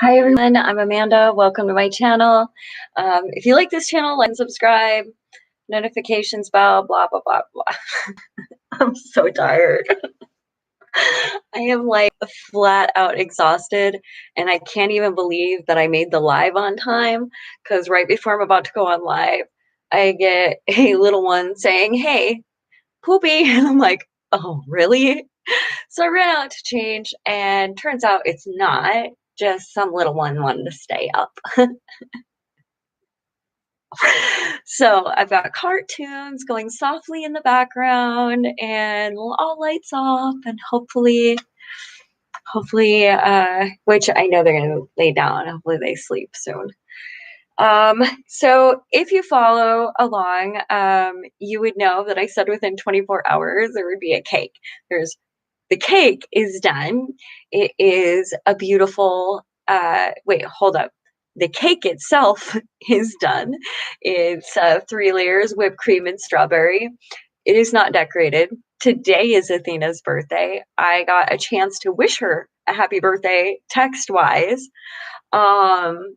Hi everyone, I'm Amanda. Welcome to my channel. If you like this channel, like and subscribe, notifications bell, blah, blah, blah, blah. I'm so tired. I am like flat out exhausted, and I can't even believe that I made the live on time because right before I'm about to go on live, I get a little one saying, "Hey, poopy." And I'm like, "Oh, really?" So I ran out to change, and turns out it's not. Just some little one wanted to stay up. So I've got cartoons going softly in the background and all lights off, and hopefully, which I know they're gonna lay down. Hopefully they sleep soon. So if you follow along, you would know that I said within 24 hours there would be a cake. The cake is done. It is a beautiful, wait, hold up. The cake itself is done. It's 3 layers, whipped cream and strawberry. It is not decorated. Today is Athena's birthday. I got a chance to wish her a happy birthday text wise. Um,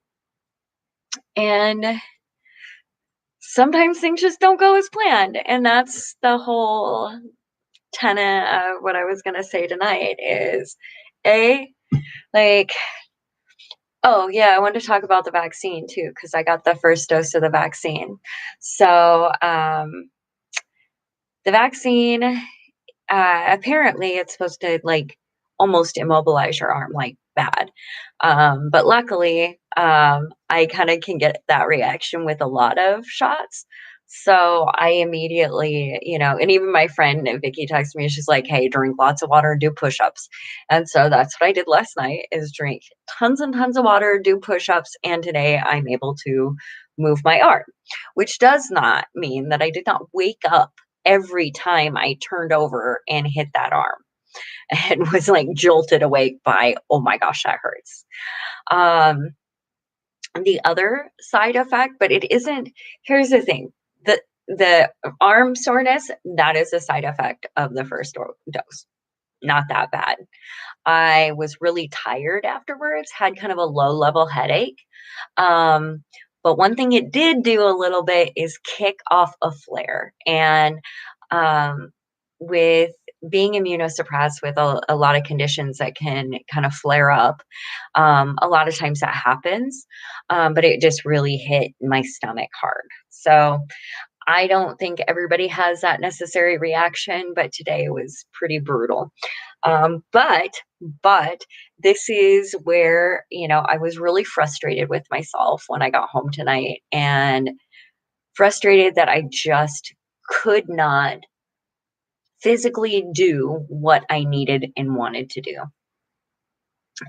and sometimes things just don't go as planned. And that's the whole tenet of what I was going to say tonight is A, like, oh yeah, I wanted to talk about the vaccine too, because I got the first dose of the vaccine. So the vaccine, apparently it's supposed to like almost immobilize your arm like bad. But luckily, I kind of can get that reaction with a lot of shots. So I immediately, and even my friend Vicky texted me, she's like, "Hey, drink lots of water and do push-ups." And so that's what I did last night is drink tons and tons of water, do push-ups, and today I'm able to move my arm, which does not mean that I did not wake up every time I turned over and hit that arm and was like jolted awake by, oh my gosh, that hurts. Um, the other side effect, but it isn't, here's the thing, the arm soreness, that is a side effect of the first dose. Not that bad. I was really tired afterwards, had kind of a low level headache. But one thing it did do a little bit is kick off a flare. And with being immunosuppressed with a lot of conditions that can kind of flare up, a lot of times that happens. But it just really hit my stomach hard. So I don't think everybody has that necessary reaction, but today was pretty brutal. But this is where, I was really frustrated with myself when I got home tonight, and frustrated that I just could not physically do what I needed and wanted to do.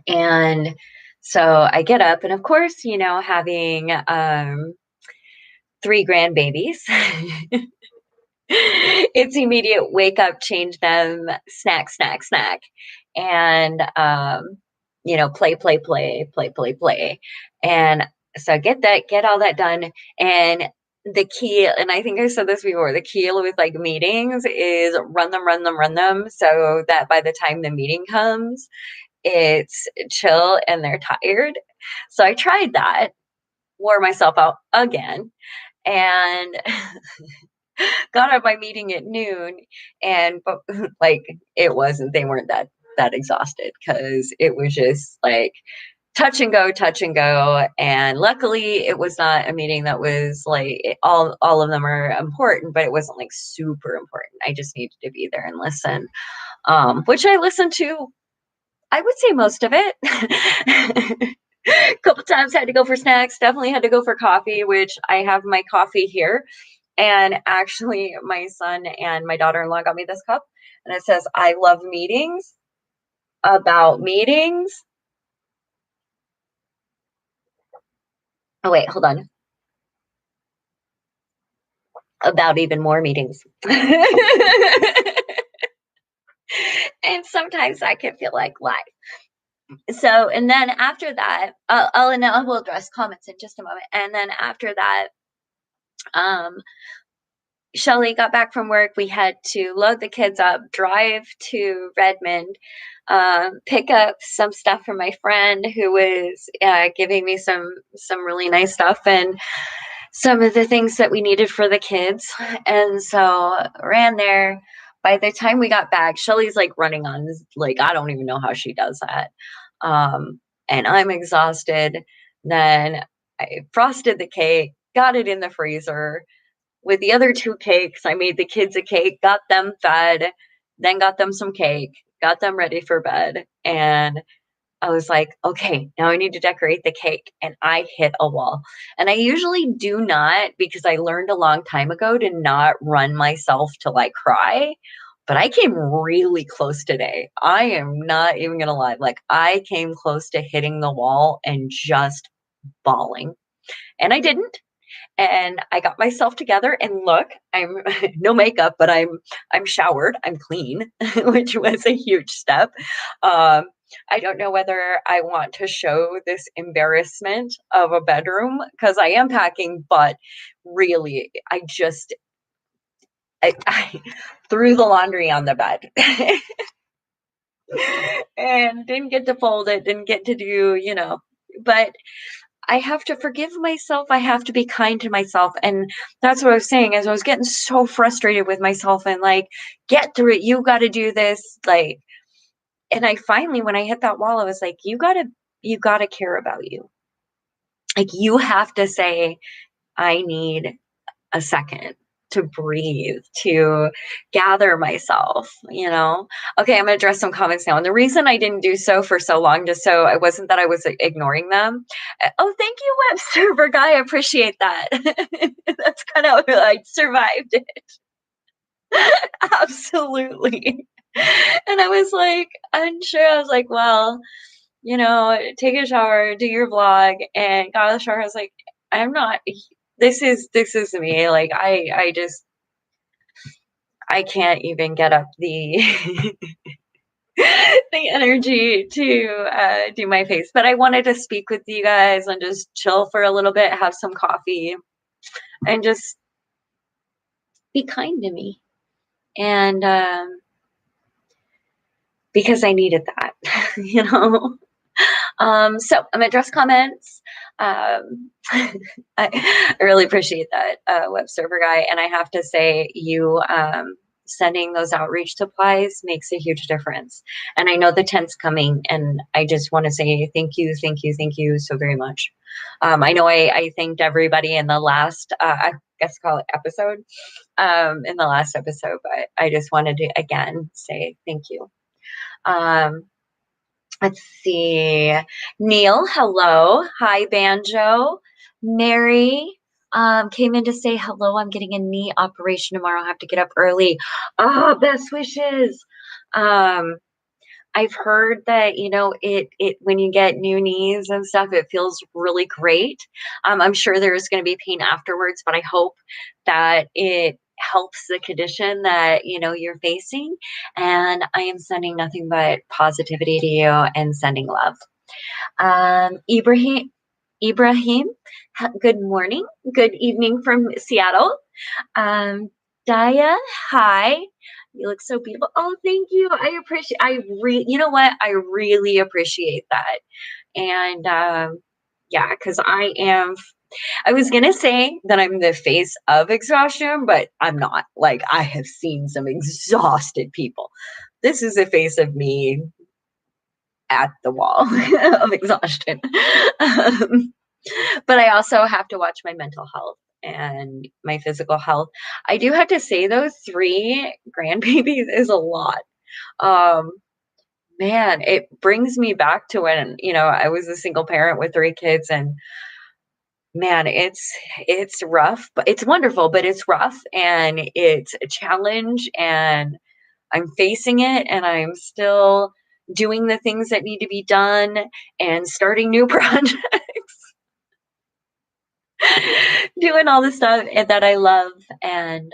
And so I get up, and of course, having 3 grandbabies, it's immediate wake up, change them, snack, snack, snack, and play. And so get all that done. And the key, and I think I said this before, the key with like meetings is run them so that by the time the meeting comes, it's chill and they're tired. So I tried that, wore myself out again, and got out my meeting at noon, but like it wasn't, they weren't that exhausted because it was just like touch and go. And luckily it was not a meeting that was like all of them are important, but it wasn't like super important. I just needed to be there and listen, which I listened to, I would say most of it. A couple times had to go for snacks, definitely had to go for coffee, which I have my coffee here. And actually, my son and my daughter-in-law got me this cup, and it says, "I love meetings, about meetings." Oh, wait, hold on. About even more meetings. And sometimes I can feel like life. So, and then after that, and I will address comments in just a moment. And then after that, um, Shelly got back from work. We had to load the kids up, drive to Redmond, pick up some stuff from my friend who was giving me some really nice stuff and some of the things that we needed for the kids. And so ran there. By the time we got back, Shelly's like running on, like, I don't even know how she does that. And I'm exhausted. Then I frosted the cake, got it in the freezer. With the other 2 cakes, I made the kids a cake, got them fed, then got them some cake, got them ready for bed, and I was like, "Okay, now I need to decorate the cake," and I hit a wall. And I usually do not, because I learned a long time ago to not run myself till I cry, but I came really close today. I am not even gonna lie, like, I came close to hitting the wall and just bawling, and I didn't. And I got myself together and look, I'm no makeup, but I'm showered, I'm clean, which was a huge step. Um, I don't know whether I want to show this embarrassment of a bedroom because I am packing, but really, I threw the laundry on the bed and didn't get to fold it, didn't get to do, but I have to forgive myself. I have to be kind to myself. And that's what I was saying as I was getting so frustrated with myself and like, get through it. You got to do this. Like, and I finally, when I hit that wall, I was like, you got to care about you. Like, you have to say, I need a second to breathe, to gather myself. Okay, I'm gonna address some comments now. And the reason I didn't do so for so long, just so it wasn't that I was ignoring them. Oh, thank you, web server guy. I appreciate that. That's kind of I survived it. Absolutely. And I was like, unsure. I was like, well, take a shower, do your vlog, and got out of the shower. I was like, I'm not this is me. Like I can't even get up the the energy to do my face. But I wanted to speak with you guys and just chill for a little bit, have some coffee, and just be kind to me. And because I needed that, you know. So I'm gonna address comments. I really appreciate that, web server guy, and I have to say, you sending those outreach supplies makes a huge difference. And I know the 10th's coming, and I just want to say thank you, thank you, thank you so very much. I know I thanked everybody in the last, I guess call it episode, in the last episode, but I just wanted to again say thank you. Um, Let's see. Neil, hello. Hi, Banjo. Mary came in to say hello. I'm getting a knee operation tomorrow. I have to get up early. Oh, best wishes. Um, I've heard that, it when you get new knees and stuff, it feels really great. I'm sure there's going to be pain afterwards, but I hope that it helps the condition that, you're facing. And I am sending nothing but positivity to you and sending love. Ibrahim, good morning. Good evening from Seattle. Um, Daya, hi. You look so beautiful. Oh, thank you. You know what? I really appreciate that. And yeah, because I was going to say that I'm the face of exhaustion, but I'm not. Like, I have seen some exhausted people. This is the face of me at the wall of exhaustion. Um, but I also have to watch my mental health and my physical health. I do have to say, those 3 grandbabies is a lot. Um, Man, it brings me back to when, I was a single parent with 3 kids, and man, it's rough, but it's wonderful, but it's rough and it's a challenge, and I'm facing it, and I'm still doing the things that need to be done and starting new projects. Doing all the stuff that I love, and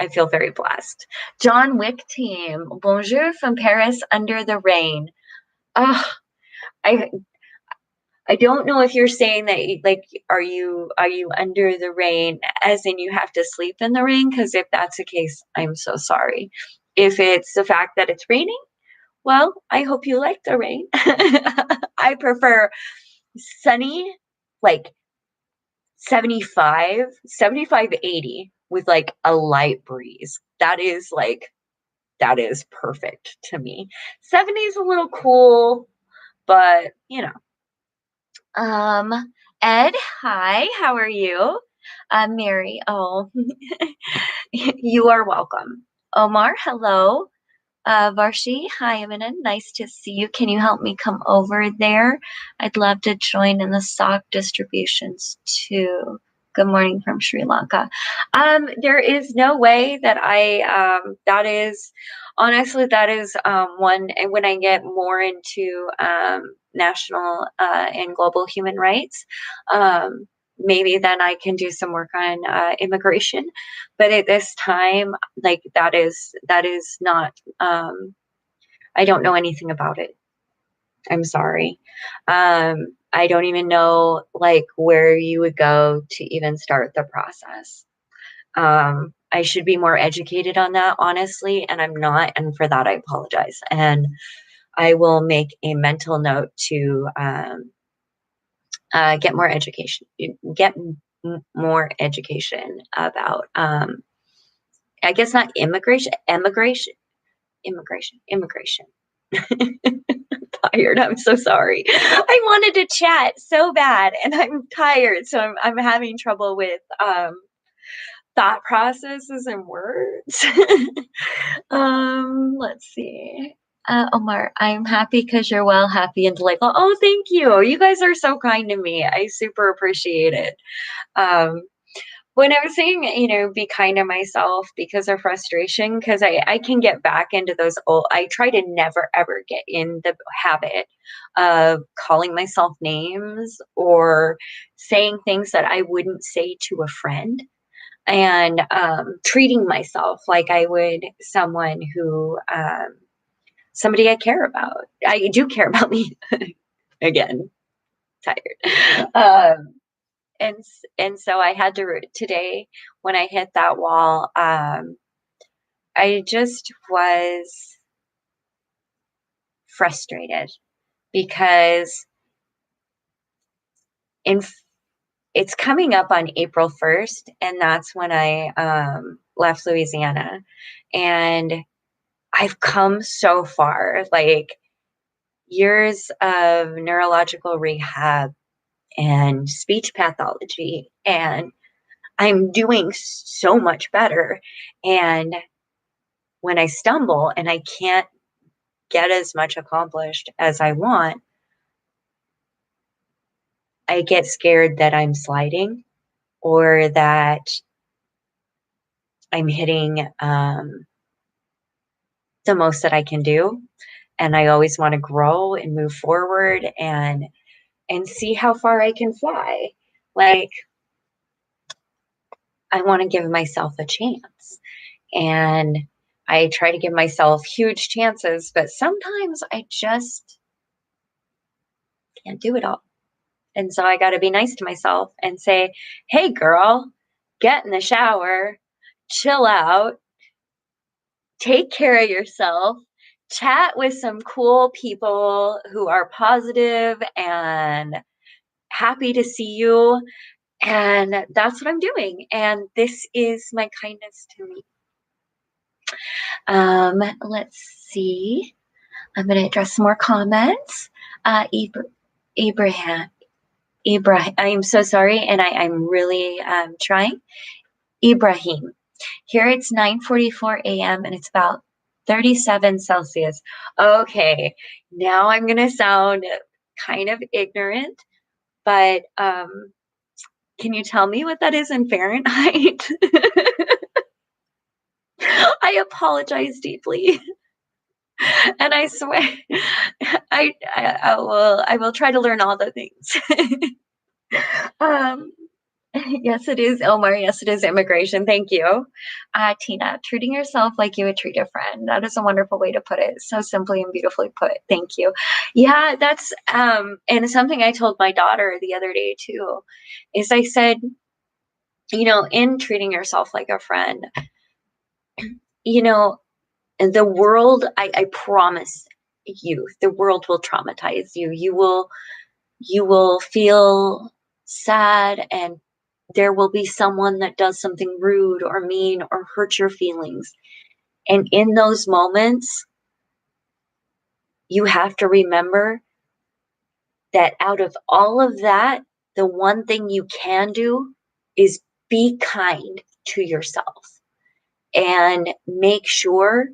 I feel very blessed. John Wick team, bonjour from Paris under the rain. Oh, I I don't know if you're saying that like, are you under the rain as in you have to sleep in the rain? Because if that's the case, I'm so sorry. If it's the fact that it's raining, well, I hope you like the rain. I prefer sunny, like 75, 80 with like a light breeze. That is perfect to me. 70 is a little cool, but um, Ed, hi, how are you? Mary, oh, you are welcome. Omar, hello. Varshi, hi, Amina. Nice to see you. Can you help me come over there? I'd love to join in the stock distributions too. Good morning from Sri Lanka. There is no way that that is, honestly, that is one, and when I get more into national and global human rights, maybe then I can do some work on immigration. But at this time, like that is not I don't know anything about it. I'm sorry. I don't even know like where you would go to even start the process. I should be more educated on that, honestly, and I'm not, and for that I apologize. And I will make a mental note to get more education, more education about I guess not immigration. Tired. I'm so sorry. I wanted to chat so bad and I'm tired, so I'm having trouble with thought processes and words. Let's see. Omar, I'm happy because you're well, happy and delightful. Oh, thank you. You guys are so kind to me. I super appreciate it. Um, when I was saying, be kind to myself because of frustration, because I can get back into those old, I try to never ever get in the habit of calling myself names or saying things that I wouldn't say to a friend and treating myself like I would someone who, somebody I care about. I do care about me. Again, tired. And so I had to today when I hit that wall. I just was frustrated because in it's coming up on April 1st, and that's when I left Louisiana, and I've come so far, like years of neurological rehab and speech pathology, and I'm doing so much better. And when I stumble and I can't get as much accomplished as I want, I get scared that I'm sliding or that I'm hitting the most that I can do. And I always want to grow and move forward and see how far I can fly. Like I want to give myself a chance. And I try to give myself huge chances, but sometimes I just can't do it all. And so I got to be nice to myself and say, hey, girl, get in the shower, chill out, take care of yourself, chat with some cool people who are positive and happy to see you. And that's what I'm doing. And this is my kindness to me. Let's see. I'm going to address some more comments. Abraham, I am so sorry, and I'm really trying. Ibrahim, here it's 9:44 a.m. and it's about 37 Celsius. Okay, now I'm gonna sound kind of ignorant, but can you tell me what that is in Fahrenheit? I apologize deeply, and I swear I will try to learn all the things. um Yes, it is, Omar. Yes, it is immigration. Thank you. Tina, treating yourself like you would treat a friend. That is a wonderful way to put it. So simply and beautifully put. Thank you. Yeah, that's and something I told my daughter the other day too, is I said, in treating yourself like a friend, you know, the world, I promise you, the world will traumatize you. You will feel sad, and there will be someone that does something rude or mean or hurt your feelings. And in those moments, you have to remember that out of all of that, the one thing you can do is be kind to yourself and make sure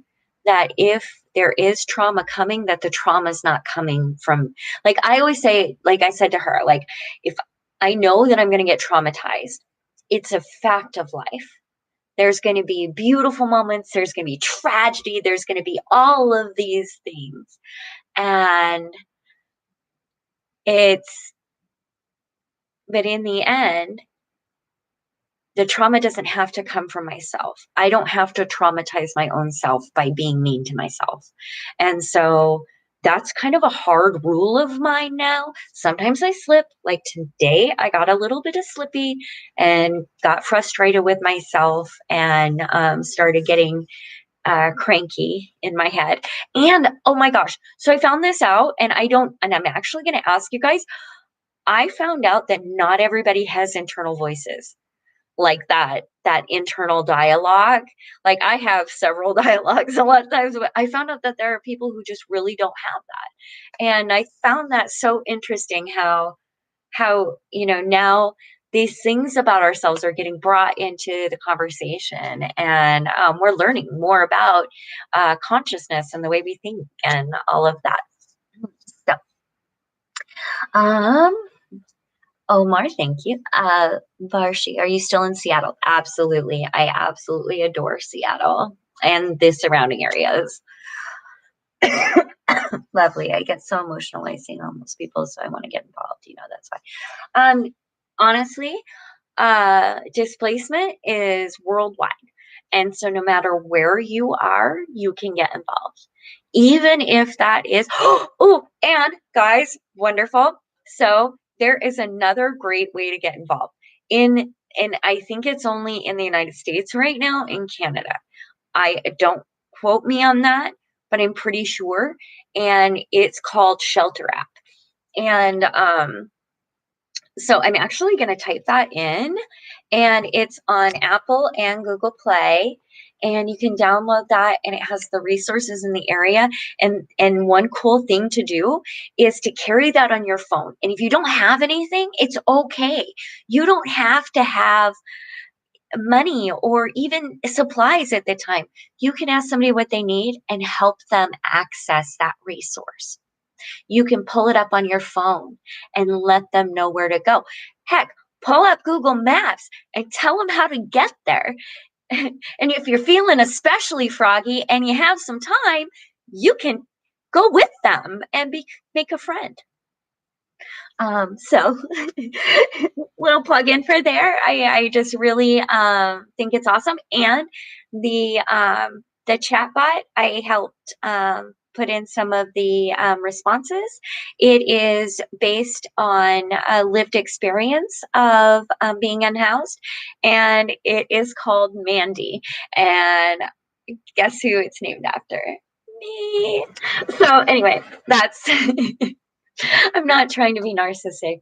that if there is trauma coming, that the trauma is not coming from, like I always say, like I said to her, like, if I know that I'm going to get traumatized, it's a fact of life. There's going to be beautiful moments, there's going to be tragedy, there's going to be all of these things. And it's, but in the end, the trauma doesn't have to come from myself. I don't have to traumatize my own self by being mean to myself. And so that's kind of a hard rule of mine now. Sometimes I slip. Like today, I got a little bit of slippy and got frustrated with myself and started getting cranky in my head. And oh my gosh, so I found this out, and I'm actually going to ask you guys. I found out that not everybody has internal voices like that internal dialogue. Like I have several dialogues a lot of times, but I found out that there are people who just really don't have that. And I found that so interesting how now these things about ourselves are getting brought into the conversation, and we're learning more about consciousness and the way we think and all of that. So um Omar, thank you. Varshi, are you still in Seattle? Absolutely. I absolutely adore Seattle and the surrounding areas. Lovely. I get so emotional when I see homeless people, so I want to get involved. That's why. Honestly, displacement is worldwide. And so no matter where you are, you can get involved. Even if that is, oh, and guys, wonderful. So there is another great way to get involved and I think it's only in the United States right now, in Canada. I don't quote me on that, but I'm pretty sure. And it's called Shelter App. And so I'm actually going to type that in, and it's on Apple and Google Play, and you can download that, and it has the resources in the area. And one cool thing to do is to carry that on your phone. And if you don't have anything, it's okay. You don't have to have money or even supplies at the time. You can ask somebody what they need and help them access that resource. You can pull it up on your phone and let them know where to go. Heck, pull up Google Maps and tell them how to get there. And if you're feeling especially froggy and you have some time, you can go with them and make a friend. So little plug in for there. I just really think it's awesome. And the chatbot, I helped put in some of the responses. It is based on a lived experience of being unhoused, and it is called Mandy. And guess who it's named after? Me. So anyway, that's I'm not trying to be narcissistic.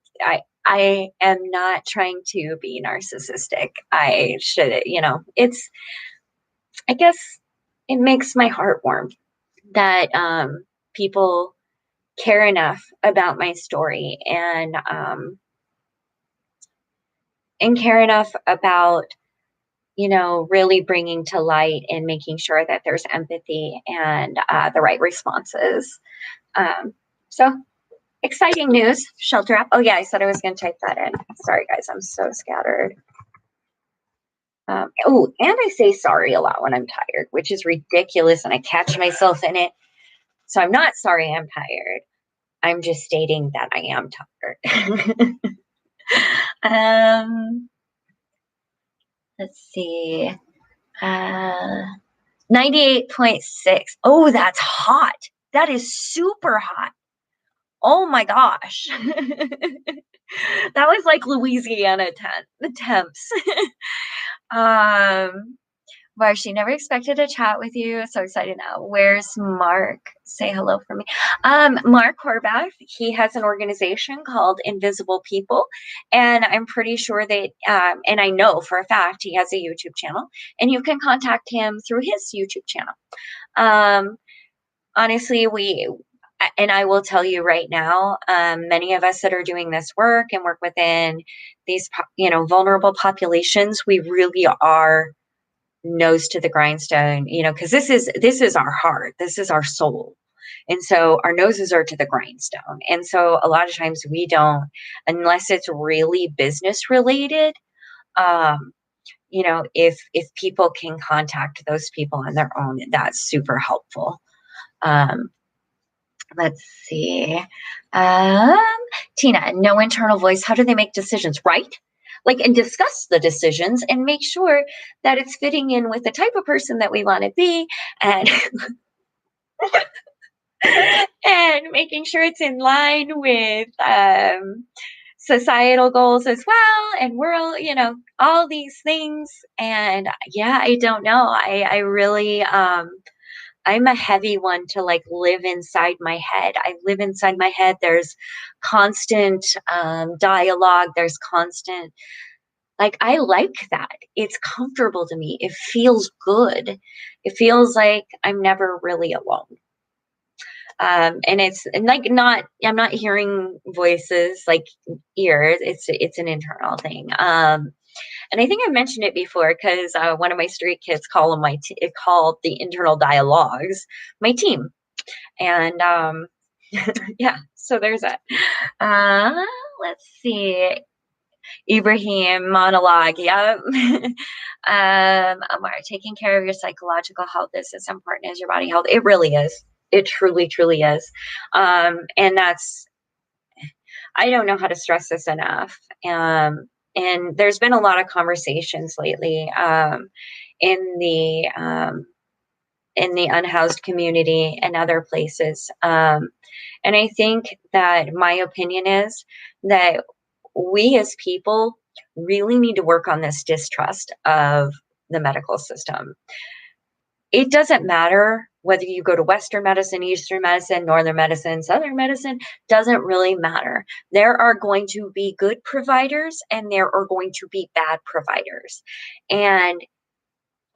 I am not trying to be narcissistic. I should, I guess it makes my heart warm that people care enough about my story and care enough about really bringing to light and making sure that there's empathy and the right responses. So exciting news, Shelter App. Oh yeah, I said I was going to type that in. Sorry guys, I'm so scattered. Oh, and I say sorry a lot when I'm tired, which is ridiculous, and I catch myself in it. So I'm not sorry I'm tired. I'm just stating that I am tired. Let's see. 98.6. Oh, that's hot. That is super hot. Oh my gosh. That was like Louisiana temps. um, where she never expected to chat with you. So excited now. Where's Mark? Say hello for me. Mark Horvath, he has an organization called Invisible People. And I'm pretty sure that, and I know for a fact he has a YouTube channel, and you can contact him through his YouTube channel. Honestly, and I will tell you right now, many of us that are doing this work and work within these, vulnerable populations, we really are nose to the grindstone, because this is our heart, this is our soul. And so our noses are to the grindstone. And so a lot of times we don't, unless it's really business related, if people can contact those people on their own, that's super helpful. Let's see. Um, Tina, no internal voice. How do they make decisions? Right? And discuss the decisions and make sure that it's fitting in with the type of person that we want to be, and and making sure it's in line with societal goals as well, and world, all these things. And yeah, I don't know. I really I'm a heavy one to live inside my head. I live inside my head. There's constant dialogue. There's constant, I like that. It's comfortable to me. It feels good. It feels like I'm never really alone. And it's and I'm not hearing voices like ears. It's an internal thing. And I think I mentioned it before because one of my street kids called the internal dialogues my team. And yeah, so there's that. Let's see. Ibrahim monologue. Yep. Amar, taking care of your psychological health is as important as your body health. It really is. It truly, truly is. And I don't know how to stress this enough. And there's been a lot of conversations lately in the unhoused community and other places. And I think that my opinion is that we as people really need to work on this distrust of the medical system. It doesn't matter whether you go to Western medicine, Eastern medicine, Northern medicine, Southern medicine, doesn't really matter. There are going to be good providers and there are going to be bad providers. And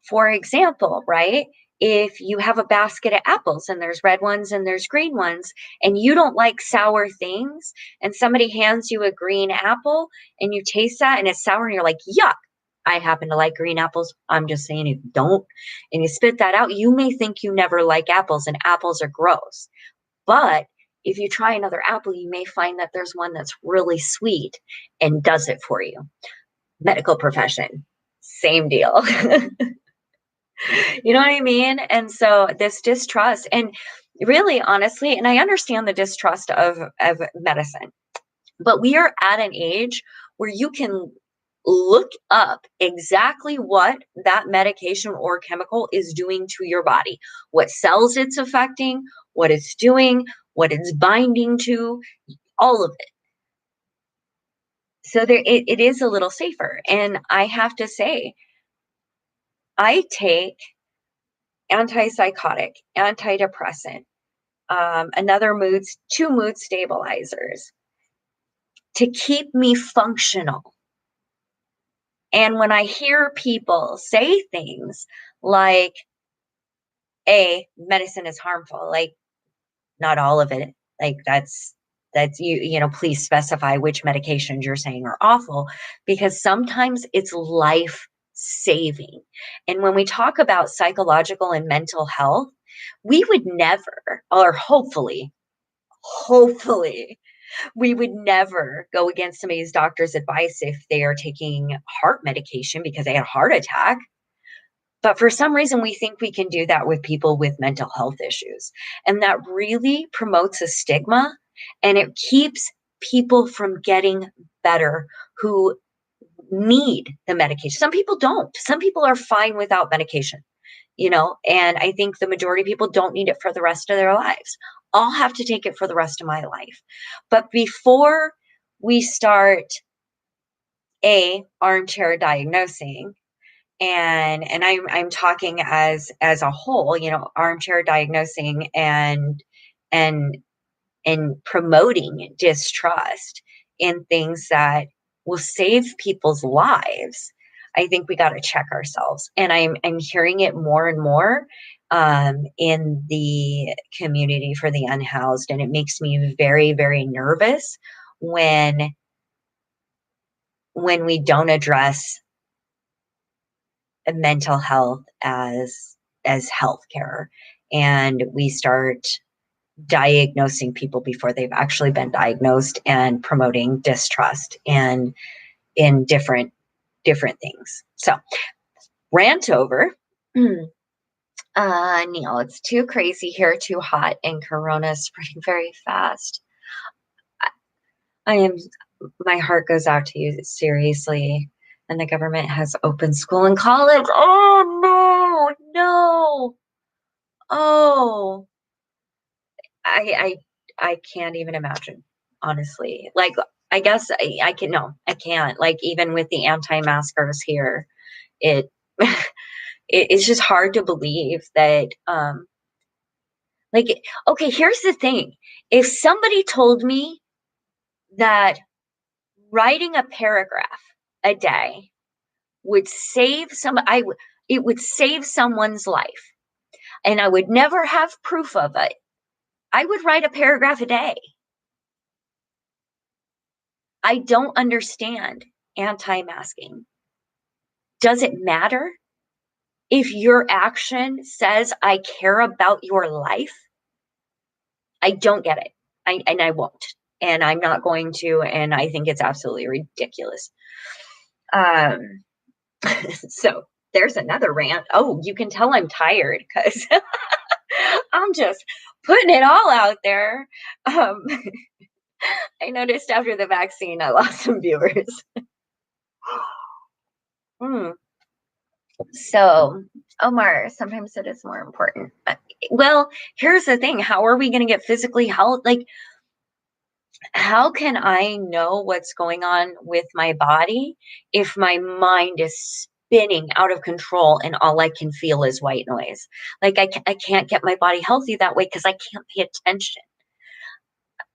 for example, right? If you have a basket of apples and there's red ones and there's green ones, and you don't like sour things, and somebody hands you a green apple and you taste that and it's sour and you're like, yuck, I happen to like green apples. I'm just saying, if you don't, and you spit that out, you may think you never like apples and apples are gross. But if you try another apple, you may find that there's one that's really sweet and does it for you. Medical profession, same deal. You know what I mean? And so this distrust, and really honestly, and I understand the distrust of medicine, but we are at an age where you can look up exactly what that medication or chemical is doing to your body, what cells it's affecting, what it's doing, what it's binding to, all of it. So it is a little safer. And I have to say, I take antipsychotic, antidepressant, two mood stabilizers to keep me functional. And when I hear people say things like, medicine is harmful, not all of it, that's please specify which medications you're saying are awful, because sometimes it's life saving. And when we talk about psychological and mental health, we would never, or hopefully, we would never go against somebody's doctor's advice if they are taking heart medication because they had a heart attack. But for some reason, we think we can do that with people with mental health issues. And that really promotes a stigma, and it keeps people from getting better who need the medication. Some people don't. Some people are fine without medication, and I think the majority of people don't need it for the rest of their lives. I'll have to take it for the rest of my life. But before we start armchair diagnosing, and I'm talking as a whole, armchair diagnosing and and promoting distrust in things that will save people's lives, I think we got to check ourselves. And I'm hearing it more and more in the community for the unhoused, and it makes me very, very nervous when we don't address mental health as healthcare, and we start diagnosing people before they've actually been diagnosed, and promoting distrust and in different things. So, rant over. Neil, it's too crazy here, too hot, and Corona is spreading very fast. I am. My heart goes out to you, seriously. And the government has opened school and college. Oh no! Oh, I can't even imagine, honestly. Like, I guess I can, no, I can't. Like, even with the anti-maskers here, it it's just hard to believe that like, okay, here's the thing. If somebody told me that writing a paragraph a day would save it would save someone's life, and I would never have proof of it, I would write a paragraph a day. I don't understand anti-masking. Does it matter if your action says I care about your life? I don't get it. I won't. And I'm not going to, and I think it's absolutely ridiculous. Um so there's another rant. Oh, you can tell I'm tired because I'm just putting it all out there. I noticed after the vaccine I lost some viewers. Hmm. So, Omar, sometimes it is more important. Well, here's the thing. How are we going to get physically healthy? Like, how can I know what's going on with my body if my mind is spinning out of control and all I can feel is white noise? Like, I can't get my body healthy that way because I can't pay attention.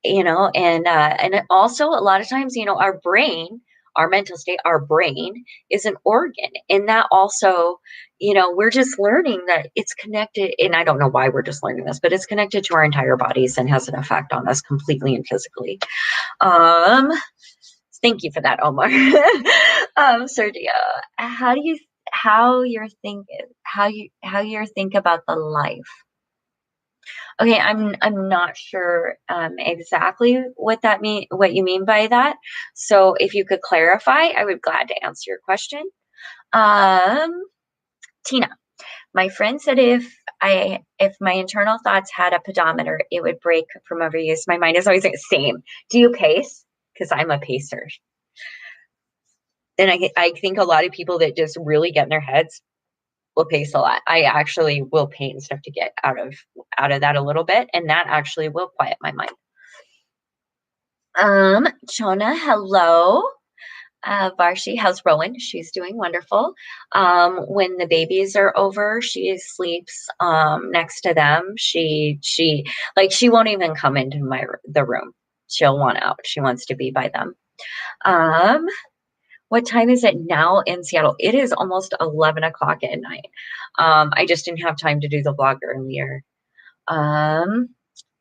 And also a lot of times, our brain, our mental state, our brain is an organ, and that also, we're just learning that it's connected, and I don't know why we're just learning this, but it's connected to our entire bodies and has an effect on us completely and physically. um Thank you for that, Omar. Sergio, how you're thinking, how you're think about the life. Okay, I'm not sure exactly what you mean by that. So if you could clarify, I would be glad to answer your question. Um, Tina, my friend said if my internal thoughts had a pedometer, it would break from overuse. My mind is always the same. Do you pace? Because I'm a pacer, and I think a lot of people that just really get in their heads will pace a lot. I actually will paint and stuff to get out of that a little bit, and that actually will quiet my mind. Chona, hello. Varshi, how's Rowan? She's doing wonderful. When the babies are over, she sleeps next to them. She won't even come into the room. She'll want out. She wants to be by them. What time is it now in Seattle? It is almost 11 o'clock at night. I just didn't have time to do the vlog earlier.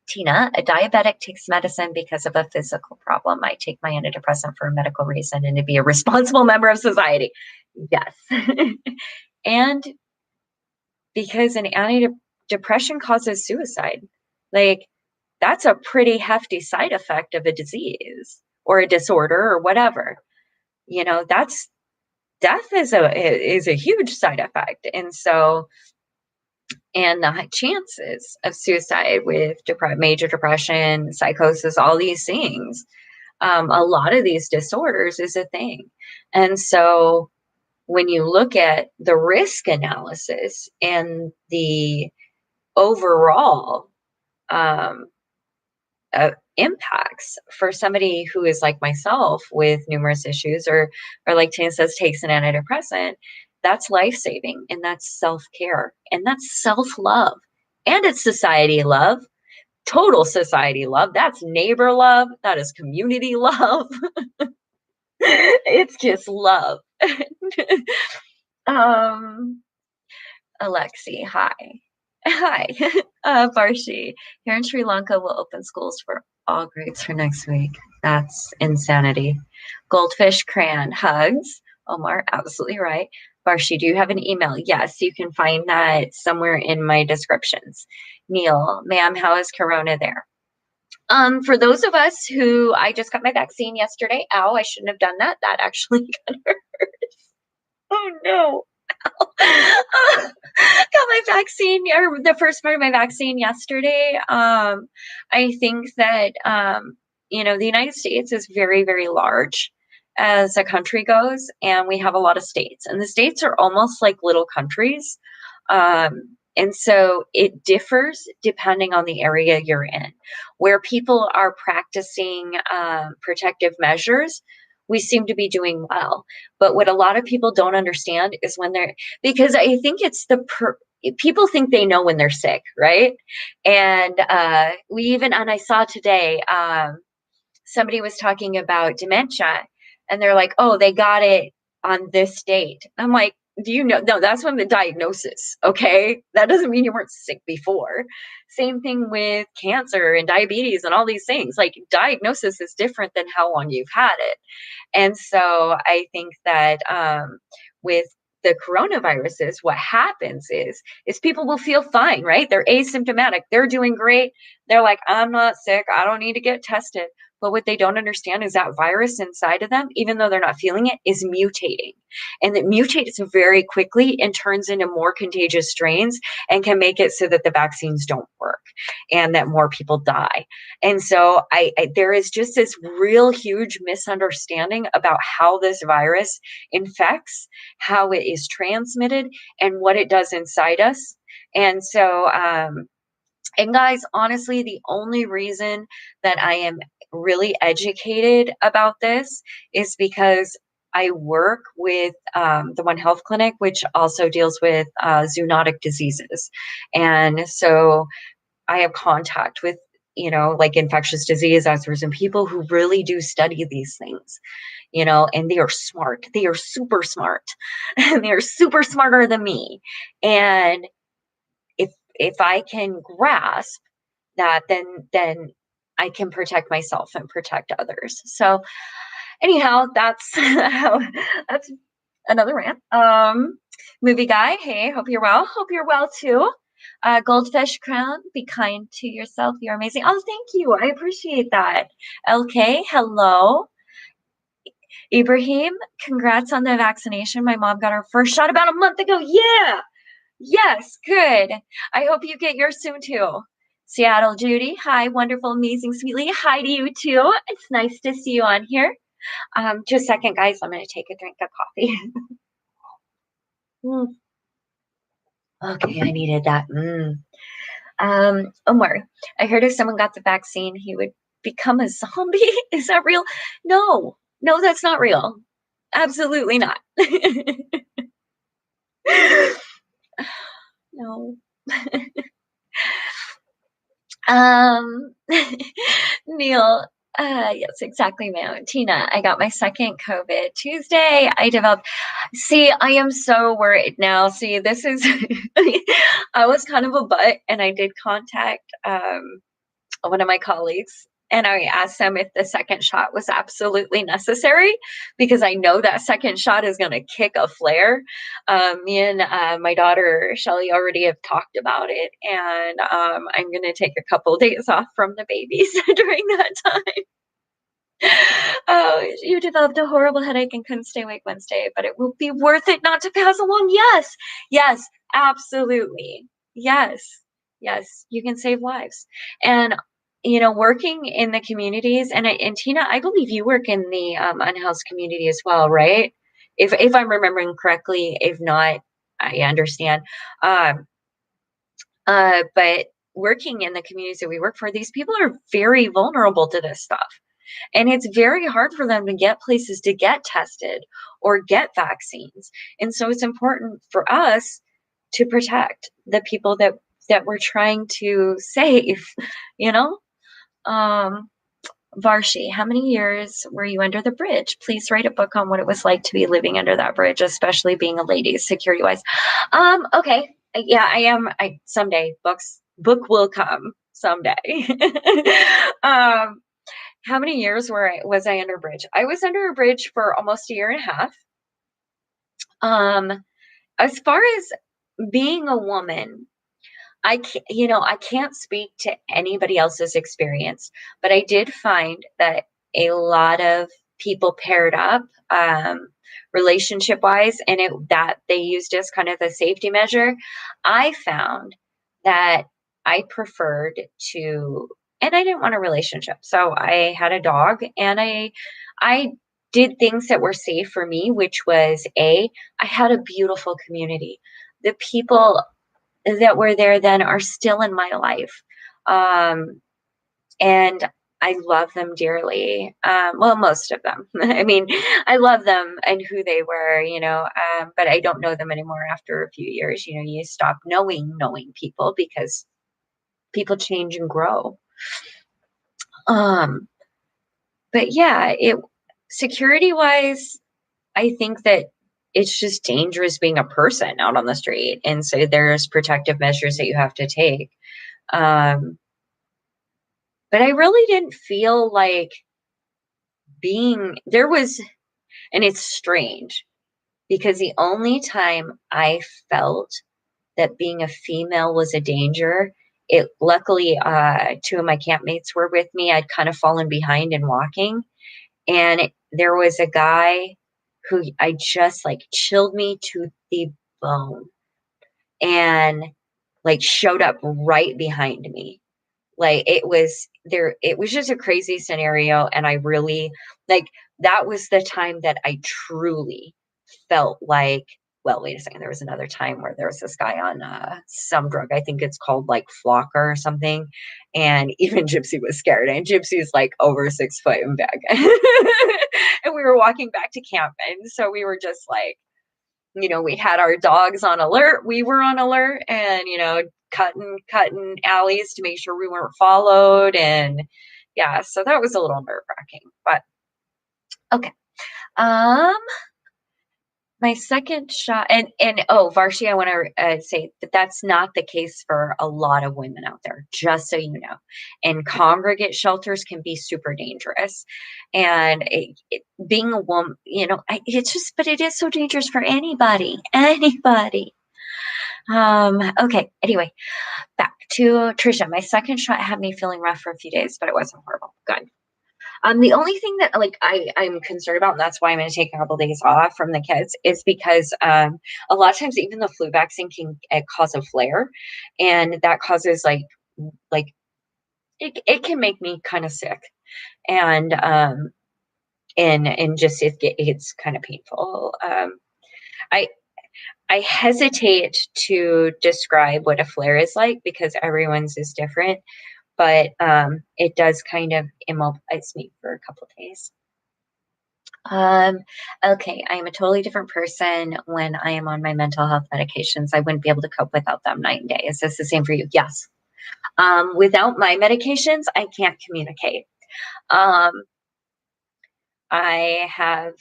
Tina, a diabetic takes medicine because of a physical problem. I take my antidepressant for a medical reason and to be a responsible member of society. Yes. And because an antidepressant causes suicide. Like, that's a pretty hefty side effect of a disease or a disorder or whatever. That's death is a huge side effect. And so, and the chances of suicide with major depression, psychosis, all these things a lot of these disorders is a thing. And so when you look at the risk analysis and the overall um, impacts for somebody who is like myself with numerous issues, or like Tina says, takes an antidepressant, that's life saving, and that's self care, and that's self love, and it's society love, total society love. That's neighbor love. That is community love. It's just love. um, Alexi, hi. Hi. Varshi, here in Sri Lanka, will open schools for all grades for next week. That's insanity. Goldfish Crayon, hugs. Omar, absolutely right. Varshi, do you have an email? Yes, you can find that somewhere in my descriptions. Neil, ma'am, how is Corona there? For those of us who, I just got my vaccine yesterday. Ow, I shouldn't have done that. That actually got hurt. Oh no. Got my vaccine, or the first part of my vaccine yesterday. I think that the United States is very, very large as a country goes, and we have a lot of states, and the states are almost like little countries. And so it differs depending on the area you're in. Where people are practicing protective measures, we seem to be doing well. But what a lot of people don't understand is when they're, because I think it's people think they know when they're sick, right? And and I saw today, somebody was talking about dementia, and they're like, oh, they got it on this date. I'm like, do you know? No, that's when the diagnosis. Okay. That doesn't mean you weren't sick before. Same thing with cancer and diabetes and all these things. Like, diagnosis is different than how long you've had it. And so I think that with the coronaviruses, what happens is people will feel fine, right? They're asymptomatic. They're doing great. They're like, I'm not sick. I don't need to get tested. But what they don't understand is that virus inside of them, even though they're not feeling it, is mutating. And it mutates very quickly and turns into more contagious strains, and can make it so that the vaccines don't work and that more people die. And so there is just this real huge misunderstanding about how this virus infects, how it is transmitted, and what it does inside us. And so, and guys, honestly, the only reason that I am really educated about this is because I work with the One Health Clinic, which also deals with zoonotic diseases. And so I have contact with, like infectious disease experts and people who really do study these things, and they are smart. They are super smart. And they are super smarter than me. And if I can grasp that, then I can protect myself and protect others. So anyhow, that's that's another rant. Movie guy, hey, hope you're well. Hope you're well too. Goldfish Crown, be kind to yourself. You're amazing. Oh, thank you. I appreciate that. LK, hello. Ibrahim, congrats on the vaccination. My mom got her first shot about a month ago. Yeah. Yes, good. I hope you get yours soon too. Seattle Judy, hi, wonderful, amazing, sweetly. Hi to you too. It's nice to see you on here. Just a second, guys. I'm going to take a drink of coffee. Mm. Okay, I needed that. Omar, I heard if someone got the vaccine, he would become a zombie. Is that real? No, no, that's not real. Absolutely not. No. Um, Neil, yes, exactly, ma'am. Tina, I got my second COVID Tuesday. See, I am so worried now. See, this is, I was kind of a butt, and I did contact one of my colleagues, and I asked them if the second shot was absolutely necessary, because I know that second shot is going to kick a flare. Me and my daughter Shelly already have talked about it, and I'm going to take a couple days off from the babies during that time. Oh, you developed a horrible headache and couldn't stay awake Wednesday, but it will be worth it not to pass along. Yes, yes, absolutely. Yes, yes, you can save lives. And working in the communities, and Tina, I believe you work in the unhoused community as well, right? If I'm remembering correctly, if not, I understand. Um, but working in the communities that we work for, these people are very vulnerable to this stuff. And it's very hard for them to get places to get tested or get vaccines. And so it's important for us to protect the people that we're trying to save, you know? Um, Varshi, how many years were you under the bridge? Please write a book on what it was like to be living under that bridge, especially being a lady, security wise. Okay. Yeah, I am. I someday book will come someday. um, how many years was I under a bridge? I was under a bridge for almost a year and a half. Um, as far as being a woman, I can't speak to anybody else's experience, but I did find that a lot of people paired up, relationship wise, and that they used as kind of a safety measure. I found that I preferred to, and I didn't want a relationship. So I had a dog, and I did things that were safe for me, which was I had a beautiful community. The people that were there then are still in my life. Um, and I love them dearly. Well, most of them. I mean, I love them and who they were, but I don't know them anymore after a few years. You stop knowing people because people change and grow. Um, but yeah, security wise, I think that it's just dangerous being a person out on the street. And so there's protective measures that you have to take. Um, but I really didn't feel like there was, and it's strange because the only time I felt that being a female was a danger, luckily, two of my campmates were with me. I'd kind of fallen behind in walking, and there was a guy who I just like chilled me to the bone and like showed up right behind me. Like it was just a crazy scenario. And I really like that was the time that I truly felt like, well, wait a second. There was another time where there was this guy on some drug. I think it's called like Flocker or something. And even Gypsy was scared. And Gypsy's like over 6 foot and big. And we were walking back to camp. And so we were just like, we had our dogs on alert. We were on alert and, cutting alleys to make sure we weren't followed. And yeah, so that was a little nerve wracking, but okay. Um, my second shot, and oh, Varshi, I want to say that that's not the case for a lot of women out there, just so you know. And congregate shelters can be super dangerous, and being a woman, but it is so dangerous for anybody, anybody. Okay. Anyway, back to Trisha. My second shot had me feeling rough for a few days, but it wasn't horrible. Good. The only thing that like I'm concerned about, and that's why I'm going to take a couple of days off from the kids, is because a lot of times even the flu vaccine can cause a flare, and that causes like it can make me kind of sick, and just it's kind of painful. I I hesitate to describe what a flare is like because everyone's is different, but it does kind of immobilize me for a couple of days. Okay, I am a totally different person when I am on my mental health medications. I wouldn't be able to cope without them night and day. Is this the same for you? Yes. Without my medications, I can't communicate. Um, I have